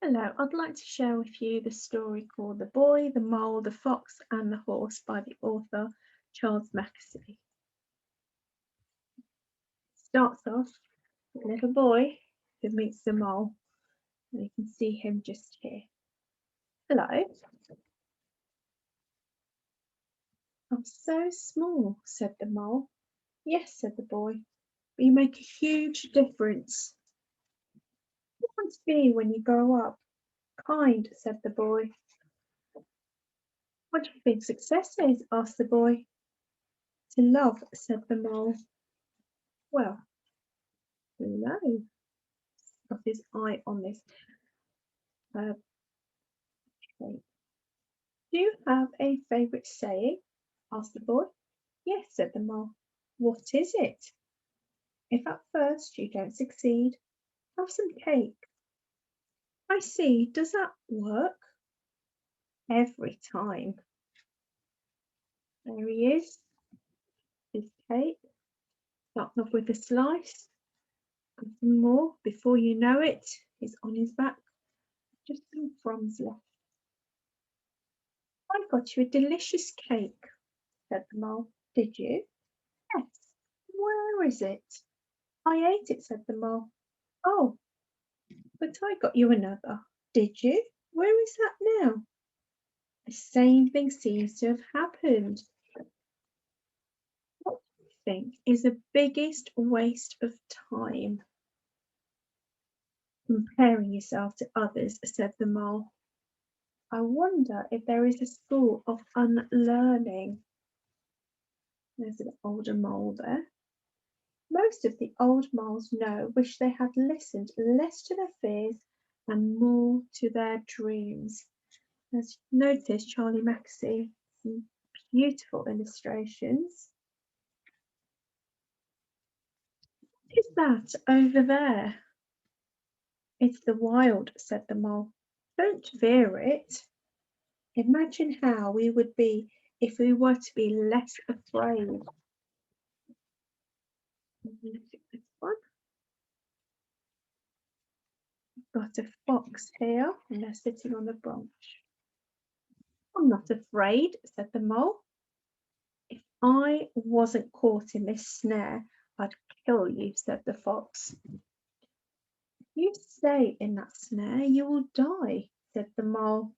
Hello, I'd like to share with you the story called The Boy, the Mole, the Fox and the Horse by the author Charles Mackesy. Starts off with a little boy who meets the mole, and you can see him just here. Hello, I'm so small, said the mole. Yes, said the boy, but you make a huge difference. What do you want to be when you grow up? Kind, said the boy. What do you think success is? Asked the boy. To love, said the mole. Well, hello. Got his eye on this. Okay. Do you have a favourite saying? Asked the boy. Yes, said the mole. What is it? If at first you don't succeed, have some cake. I see. Does that work? Every time. There he is. His cake. Starting off with a slice. And some more. Before you know it, he's on his back. Just some crumbs left. I got you a delicious cake, said the mole. Did you? Yes. Where is it? I ate it, said the mole. Oh, but I got you another. Did you? Where is that now? The same thing seems to have happened. What do you think is the biggest waste of time? Comparing yourself to others, said the mole. I wonder if there is a school of unlearning. There's an older mole there. Most of the old moles wish they had listened less to their fears and more to their dreams. As you notice, Charlie Mackesy, some beautiful illustrations. What is that over there? It's the wild, said the mole. Don't fear it. Imagine how we would be if we were to be less afraid. Look at this one. We've got a fox here, and they're sitting on the branch. I'm not afraid, said the mole. If I wasn't caught in this snare, I'd kill you, said the fox. If you stay in that snare, you will die, said the mole.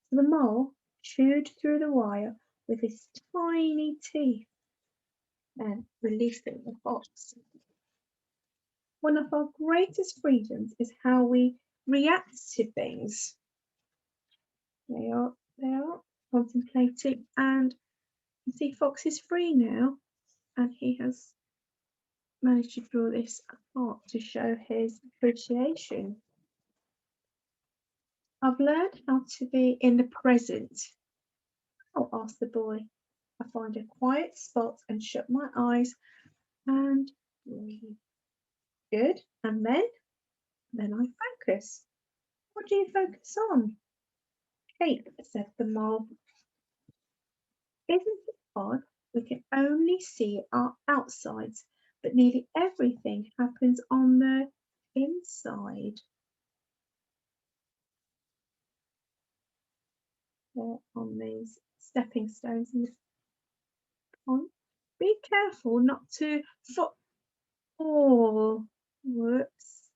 So the mole chewed through the wire with his tiny teeth and releasing the fox. One of our greatest freedoms is how we react to things. They are contemplating, and you see Fox is free now, and he has managed to draw this apart to show his appreciation. I've learned how to be in the present. Oh, asked the boy. I find a quiet spot and shut my eyes and breathe. Good. And then I focus. What do you focus on? Cake, said the mole. Isn't it odd? We can only see our outsides, but nearly everything happens on the inside. There on these stepping stones in the pond. Be careful not to fall. Oh, whoops.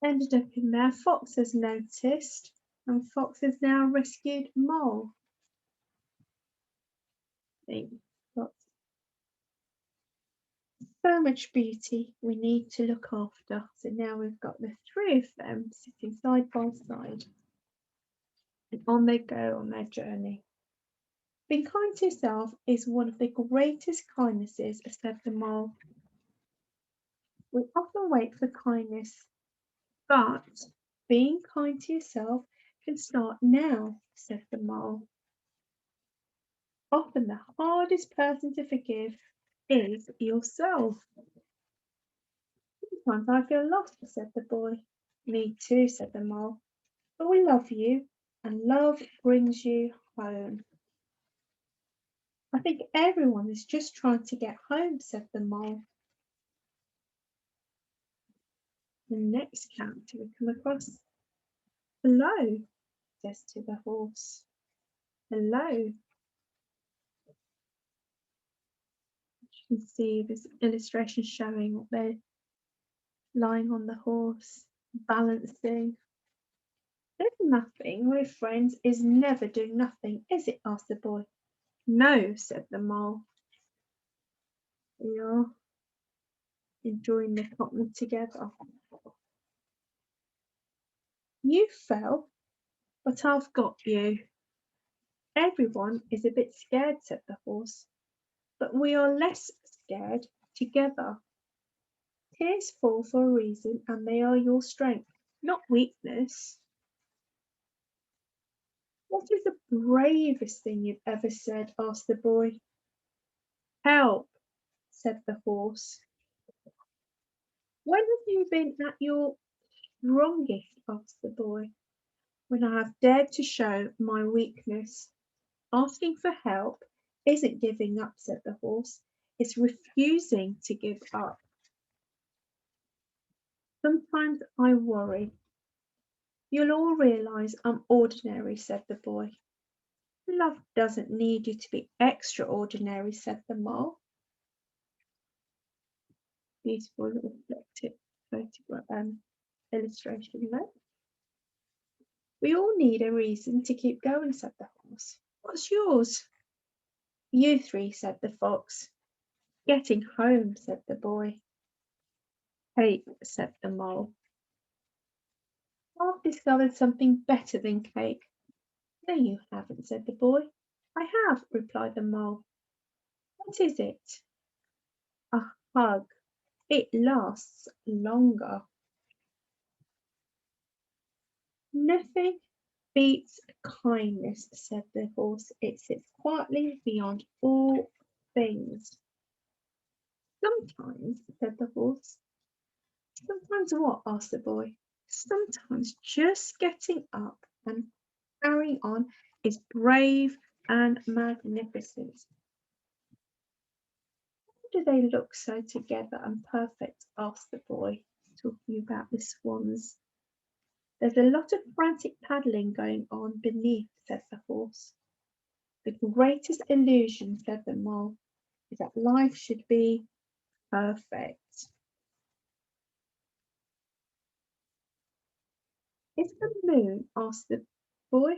Ended up in there. Fox has noticed, and Fox has now rescued Mole. Got so much beauty we need to look after. So now we've got the three of them sitting side by side. And on they go on their journey. Being kind to yourself is one of the greatest kindnesses, said the mole. We often wait for kindness, but being kind to yourself can start now, said the mole. Often the hardest person to forgive is yourself. Sometimes I feel lost, said the boy. Me too, said the mole. But we love you, and love brings you home. I think everyone is just trying to get home, said the mole. The next character we come across Hello, says to the horse. Hello. You can see this illustration showing what they're lying on the horse, balancing. There's nothing. We're friends is never doing nothing, is it? Asked the boy. No, said the mole. You're enjoying the company together. You fell, but I've got you. Everyone is a bit scared, said the horse, but we are less scared together. Tears fall for a reason, and they are your strength, not weakness. What is the bravest thing you've ever said? Asked the boy. Help, said the horse. When have you been at your strongest? Asked the boy. When I have dared to show my weakness. Asking for help isn't giving up, said the horse. It's refusing to give up. Sometimes I worry. You'll all realise I'm ordinary, said the boy. Love doesn't need you to be extraordinary, said the mole. Beautiful little reflective photograph illustration there. We all need a reason to keep going, said the horse. What's yours? You three, said the fox. Getting home, said the boy. Cake, said the mole. I've discovered something better than cake. No, you haven't, said the boy. I have, replied the mole. What is it? A hug. It lasts longer. Nothing beats kindness, said the horse. It sits quietly beyond all things. Sometimes, said the horse. Sometimes what? Asked the boy. Sometimes just getting up and carrying on is brave and magnificent. How do they look so together and perfect? Asked the boy, talking about the swans. There's a lot of frantic paddling going on beneath, said the horse. The greatest illusion, said the mole, is that life should be perfect. Is the moon? Asked the boy.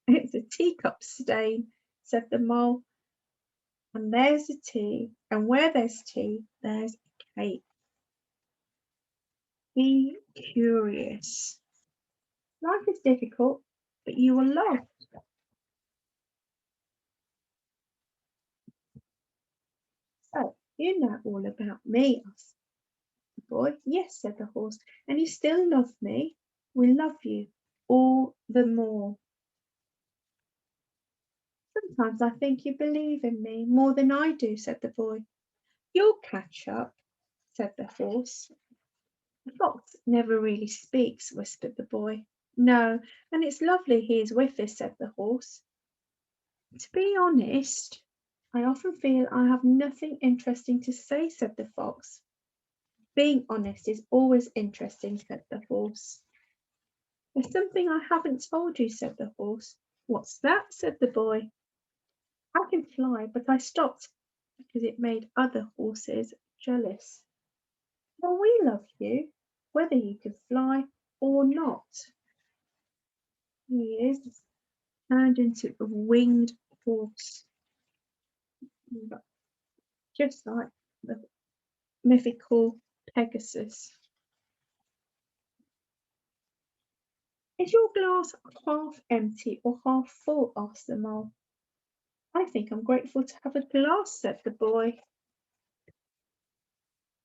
It's a teacup stain, said the mole. And there's the tea, and where there's tea, there's a cake. Be curious. Life is difficult, but you will laugh. So, you know all about me, asked the boy. Yes, said the horse, and you still love me. We love you all the more. Sometimes I think you believe in me more than I do, said the boy. You'll catch up, said the horse. The fox never really speaks, whispered the boy. No, and it's lovely he is with us, said the horse. To be honest, I often feel I have nothing interesting to say, said the fox. Being honest is always interesting, said the horse. There's something I haven't told you, said the horse. What's that? Said the boy. I can fly, but I stopped because it made other horses jealous. Well, we love you, whether you can fly or not. He is turned into a winged horse, just like the mythical Pegasus. Is your glass half empty or half full? Asked the mole. I think I'm grateful to have a glass, said the boy.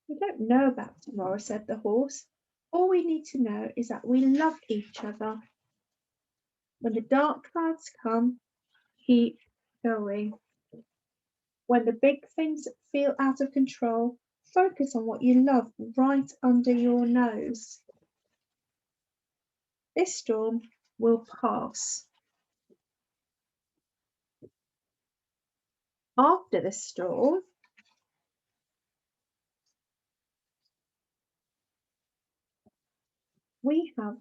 We don't know about tomorrow, said the horse. All we need to know is that we love each other. When the dark clouds come, keep going. When the big things feel out of control, focus on what you love right under your nose. This storm will pass. After the storm, we have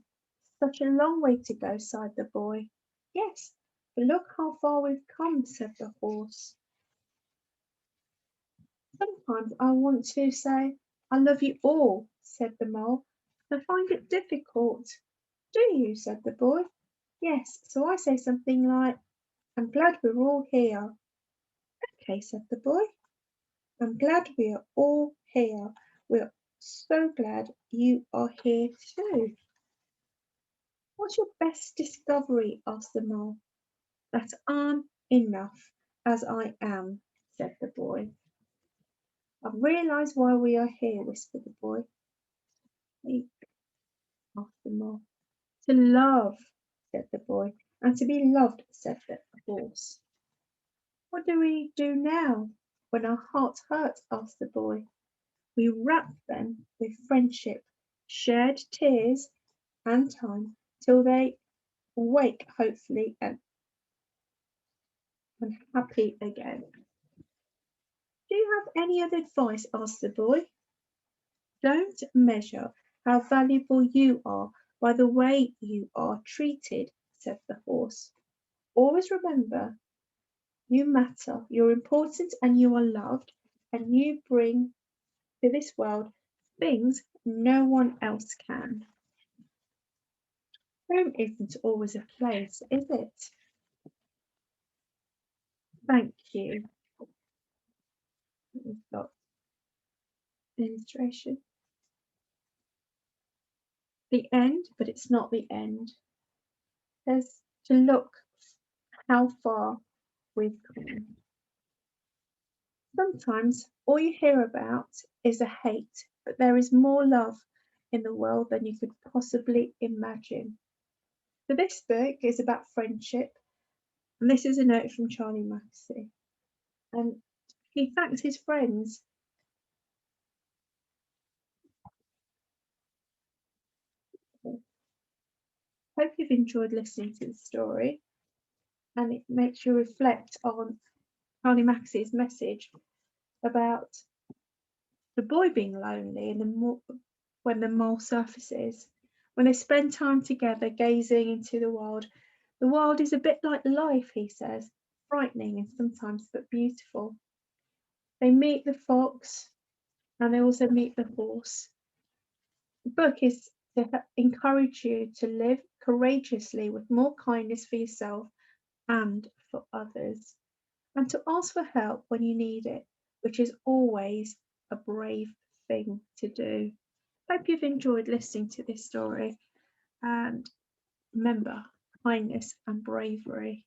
Such a long way to go, sighed the boy. Yes, but look how far we've come, said the horse. Sometimes I want to say, I love you all, said the mole. I find it difficult. Do you? Said the boy. Yes, so I say something like, I'm glad we're all here. Okay, said the boy. I'm glad we are all here. We're so glad you are here too. What's your best discovery? Asked the mole. That I'm enough as I am, said the boy. I've realised why we are here, whispered the boy. Hey, asked the mole. To love, said the boy. And to be loved, said the horse. What do we do now when our hearts hurt? Asked the boy. We wrap them with friendship, shared tears and time till they wake hopefully and happy again. Do you have any other advice? Asked the boy. Don't measure how valuable you are by the way you are treated, said the horse. Always remember you matter, you're important, and you are loved, and you bring to this world things no one else can. Home isn't always a place, is it? Thank you. We've got illustration. The end, but it's not the end. There's to look how far we've come. Sometimes all you hear about is a hate, but there is more love in the world than you could possibly imagine. So this book is about friendship, and this is a note from Charlie Mackesy. And he thanks his friends. Hope you've enjoyed listening to the story, and it makes you reflect on Charlie Maxey's message about the boy being lonely and when the mole surfaces. When they spend time together gazing into the world is a bit like life, he says, frightening and sometimes but beautiful. They meet the fox and they also meet the horse. The book is to encourage you to live courageously with more kindness for yourself and for others, and to ask for help when you need it, which is always a brave thing to do. Hope you've enjoyed listening to this story, and remember kindness and bravery.